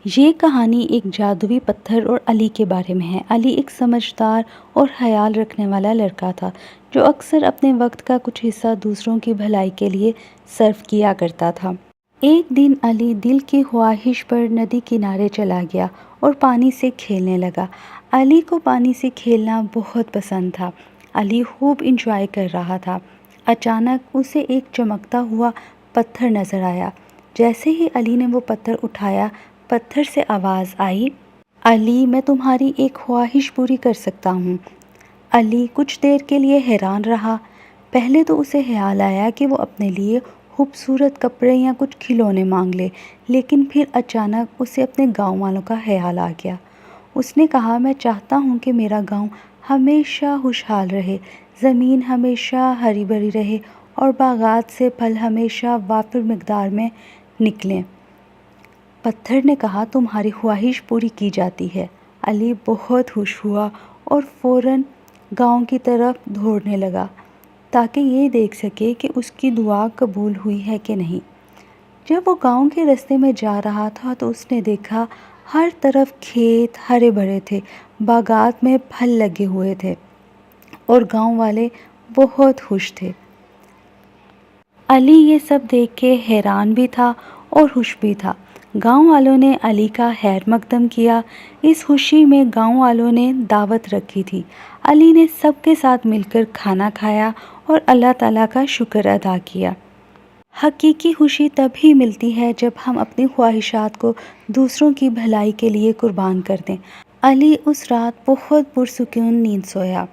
یہ کہانی ایک جادوئی پتھر اور علی کے بارے میں ہے۔ علی ایک سمجھدار اور خیال رکھنے والا لڑکا تھا جو اکثر اپنے وقت کا کچھ حصہ دوسروں کی بھلائی کے لیے صرف کیا کرتا تھا۔ ایک دن علی دل کی خواہش پر ندی کنارے چلا گیا اور پانی سے کھیلنے لگا۔ علی کو پانی سے کھیلنا بہت پسند تھا۔ علی خوب انجوائے کر رہا تھا۔ اچانک اسے ایک چمکتا ہوا پتھر نظر آیا۔ جیسے ہی علی نے وہ پتھر اٹھایا، پتھر سے آواز آئی، علی میں تمہاری ایک خواہش پوری کر سکتا ہوں۔ علی کچھ دیر کے لیے حیران رہا۔ پہلے تو اسے خیال آیا کہ وہ اپنے لیے خوبصورت کپڑے یا کچھ کھلونے مانگ لے، لیکن پھر اچانک اسے اپنے گاؤں والوں کا خیال آ گیا۔ اس نے کہا، میں چاہتا ہوں کہ میرا گاؤں ہمیشہ خوشحال رہے، زمین ہمیشہ ہری بھری رہے اور باغات سے پھل ہمیشہ وافر مقدار میں نکلیں۔ پتھر نے کہا، تمہاری خواہش پوری کی جاتی ہے۔ علی بہت خوش ہوا اور فوراً گاؤں کی طرف دوڑنے لگا تاکہ یہ دیکھ سکے کہ اس کی دعا قبول ہوئی ہے کہ نہیں۔ جب وہ گاؤں کے راستے میں جا رہا تھا تو اس نے دیکھا ہر طرف کھیت ہرے بھرے تھے، باغات میں پھل لگے ہوئے تھے اور گاؤں والے بہت خوش تھے۔ علی یہ سب دیکھ کے حیران بھی تھا اور خوش بھی تھا۔ گاؤں والوں نے علی کا خیر مقدم کیا۔ اس خوشی میں گاؤں والوں نے دعوت رکھی تھی۔ علی نے سب کے ساتھ مل کر کھانا کھایا اور اللہ تعالیٰ کا شکر ادا کیا۔ حقیقی خوشی تب ہی ملتی ہے جب ہم اپنی خواہشات کو دوسروں کی بھلائی کے لیے قربان کر دیں۔ علی اس رات بہت پرسکون نیند سویا۔